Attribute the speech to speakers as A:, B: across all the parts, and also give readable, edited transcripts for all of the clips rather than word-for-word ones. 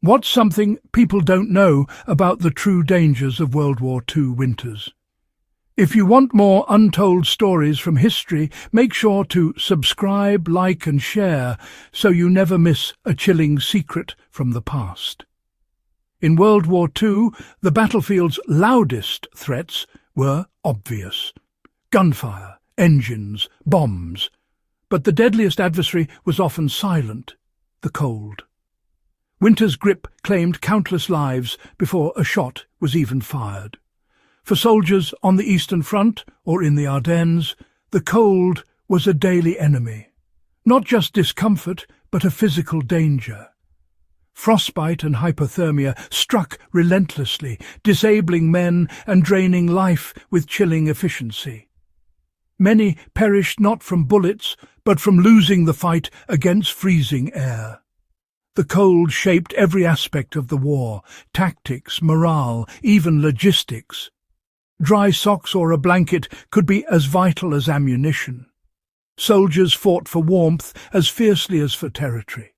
A: What's something people don't know about the true dangers of World War II winters? If you want more untold stories from history, make sure to subscribe, like and share so you never miss a chilling secret from the past. In World War II, the battlefield's loudest threats were obvious. Gunfire, engines, bombs. But the deadliest adversary was often silent, the cold. Winter's grip claimed countless lives before a shot was even fired. For soldiers on the Eastern Front or in the Ardennes, the cold was a daily enemy. Not just discomfort, but a physical danger. Frostbite and hypothermia struck relentlessly, disabling men and draining life with chilling efficiency. Many perished not from bullets, but from losing the fight against freezing air. The cold shaped every aspect of the war, tactics, morale, even logistics. Dry socks or a blanket could be as vital as ammunition. Soldiers fought for warmth as fiercely as for territory.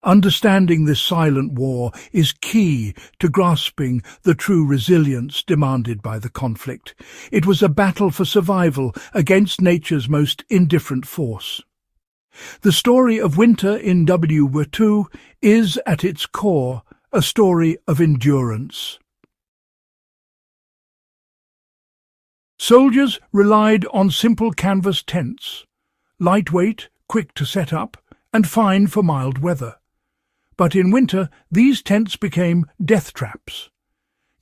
A: Understanding this silent war is key to grasping the true resilience demanded by the conflict. It was a battle for survival against nature's most indifferent force. The story of winter in WWII is, at its core, a story of endurance. Soldiers relied on simple canvas tents, lightweight, quick to set up, and fine for mild weather. But in winter, these tents became death traps.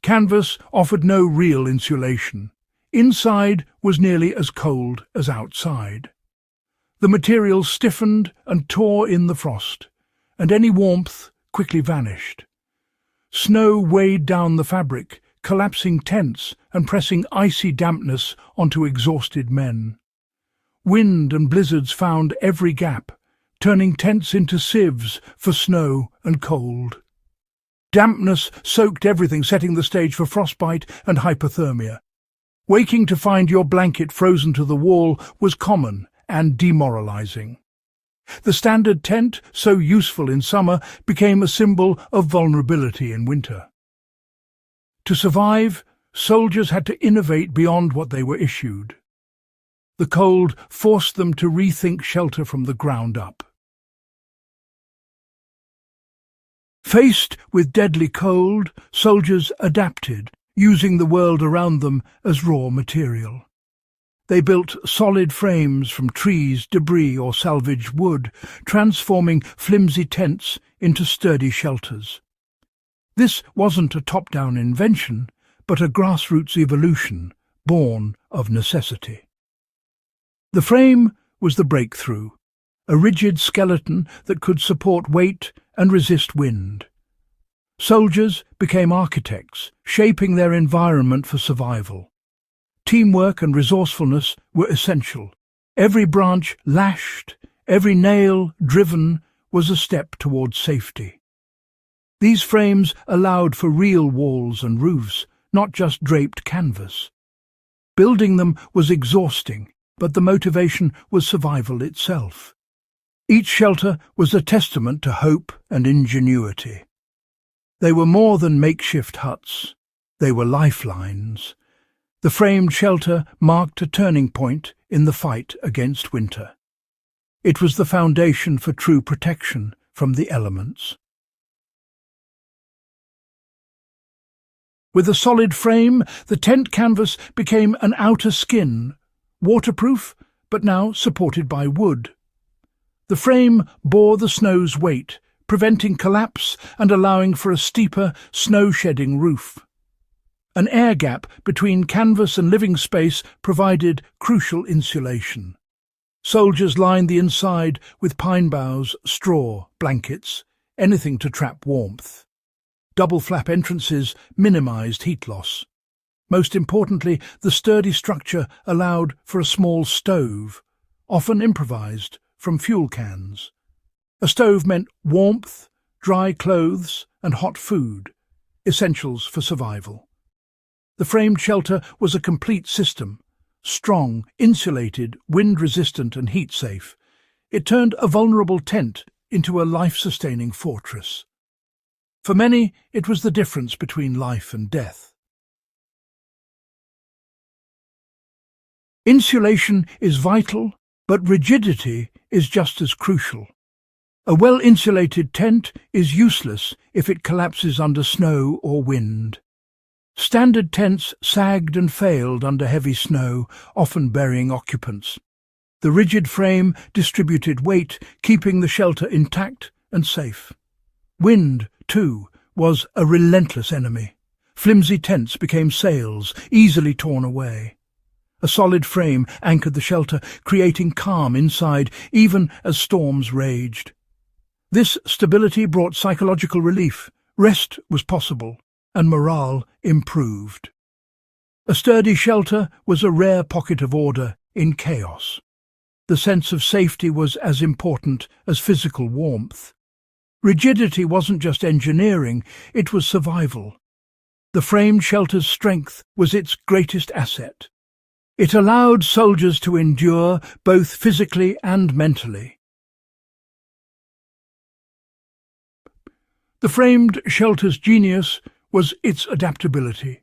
A: Canvas offered no real insulation. Inside was nearly as cold as outside. The material stiffened and tore in the frost, and any warmth quickly vanished. Snow weighed down the fabric, collapsing tents and pressing icy dampness onto exhausted men. Wind and blizzards found every gap, turning tents into sieves for snow and cold. Dampness soaked everything, setting the stage for frostbite and hypothermia. Waking to find your blanket frozen to the wall was common and demoralizing. The standard tent, so useful in summer, became a symbol of vulnerability in winter. To survive, soldiers had to innovate beyond what they were issued. The cold forced them to rethink shelter from the ground up. Faced with deadly cold, soldiers adapted, using the world around them as raw material. They built solid frames from trees, debris or salvaged wood, transforming flimsy tents into sturdy shelters. This wasn't a top-down invention, but a grassroots evolution, born of necessity. The frame was the breakthrough, a rigid skeleton that could support weight and resist wind. Soldiers became architects, shaping their environment for survival. Teamwork and resourcefulness were essential. Every branch lashed, every nail driven was a step towards safety. These frames allowed for real walls and roofs, not just draped canvas. Building them was exhausting, but the motivation was survival itself. Each shelter was a testament to hope and ingenuity. They were more than makeshift huts. They were lifelines. The framed shelter marked a turning point in the fight against winter. It was the foundation for true protection from the elements. With a solid frame, the tent canvas became an outer skin, waterproof, but now supported by wood. The frame bore the snow's weight, preventing collapse and allowing for a steeper, snow-shedding roof. An air gap between canvas and living space provided crucial insulation. Soldiers lined the inside with pine boughs, straw, blankets, anything to trap warmth. Double flap entrances minimized heat loss. Most importantly, the sturdy structure allowed for a small stove, often improvised from fuel cans. A stove meant warmth, dry clothes, and hot food, essentials for survival. The framed shelter was a complete system, strong, insulated, wind-resistant and heat-safe. It turned a vulnerable tent into a life-sustaining fortress. For many, it was the difference between life and death. Insulation is vital, but rigidity is just as crucial. A well-insulated tent is useless if it collapses under snow or wind. Standard tents sagged and failed under heavy snow, often burying occupants. The rigid frame distributed weight, keeping the shelter intact and safe. Wind, too, was a relentless enemy. Flimsy tents became sails, easily torn away. A solid frame anchored the shelter, creating calm inside, even as storms raged. This stability brought psychological relief, rest was possible, and morale improved. A sturdy shelter was a rare pocket of order in chaos. The sense of safety was as important as physical warmth. Rigidity wasn't just engineering, it was survival. The framed shelter's strength was its greatest asset. It allowed soldiers to endure both physically and mentally. The framed shelter's genius was its adaptability.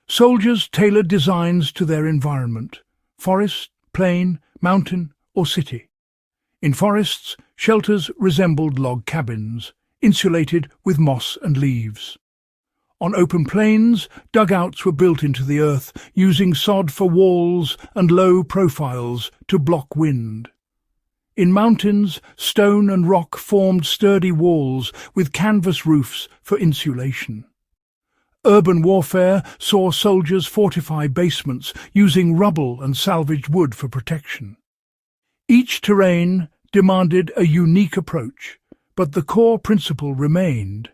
A: Soldiers tailored designs to their environment: forest, plain, mountain, or city. In forests, shelters resembled log cabins, insulated with moss and leaves. On open plains, dugouts were built into the earth, using sod for walls and low profiles to block wind. In mountains, stone and rock formed sturdy walls with canvas roofs for insulation. Urban warfare saw soldiers fortify basements using rubble and salvaged wood for protection. Each terrain demanded a unique approach, but the core principle remained: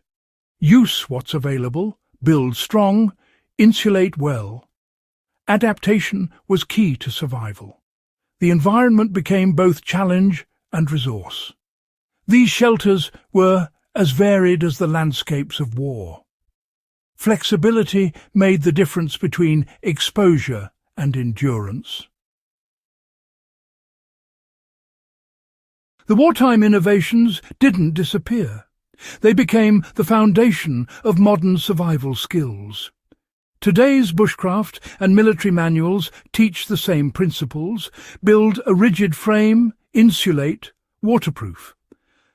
A: use what's available, build strong, insulate well. Adaptation was key to survival. The environment became both challenge and resource. These shelters were as varied as the landscapes of war. Flexibility made the difference between exposure and endurance. The wartime innovations didn't disappear. They became the foundation of modern survival skills. Today's bushcraft and military manuals teach the same principles: build a rigid frame, insulate, waterproof.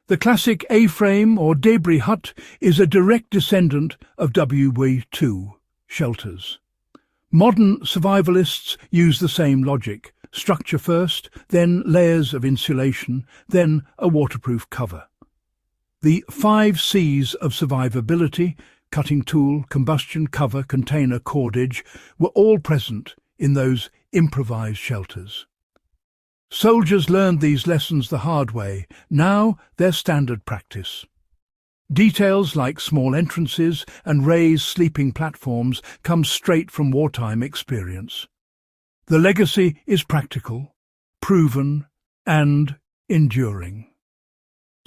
A: The classic A-frame or debris hut is a direct descendant of WWII shelters. Modern survivalists use the same logic: structure first, then layers of insulation, then a waterproof cover. The 5 C's of survivability — cutting tool, combustion, cover, container, cordage — were all present in those improvised shelters. Soldiers learned these lessons the hard way. Now they're standard practice. Details like small entrances and raised sleeping platforms come straight from wartime experience. The legacy is practical, proven, and enduring.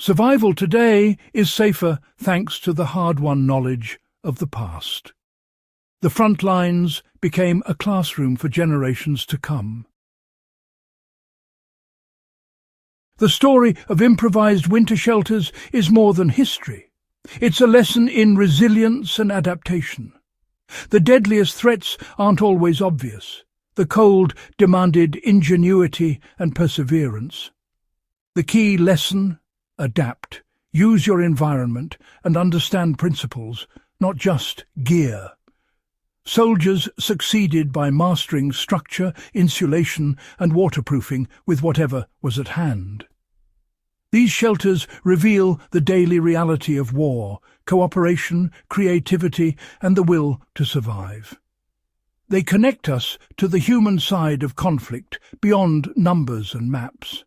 A: Survival today is safer thanks to the hard-won knowledge of the past. The front lines became a classroom for generations to come. The story of improvised winter shelters is more than history. It's a lesson in resilience and adaptation. The deadliest threats aren't always obvious. The cold demanded ingenuity and perseverance. The key lesson: adapt. Use your environment and understand principles, not just gear. Soldiers succeeded by mastering structure, insulation, and waterproofing with whatever was at hand. These shelters reveal the daily reality of war: cooperation, creativity, and the will to survive. They connect us to the human side of conflict, beyond numbers and maps.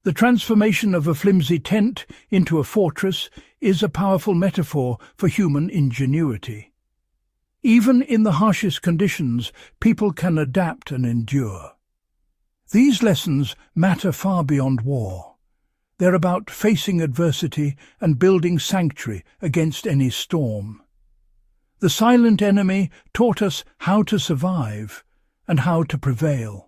A: The transformation of a flimsy tent into a fortress is a powerful metaphor for human ingenuity. Even in the harshest conditions, people can adapt and endure. These lessons matter far beyond war. They're about facing adversity and building sanctuary against any storm. The silent enemy taught us how to survive and how to prevail.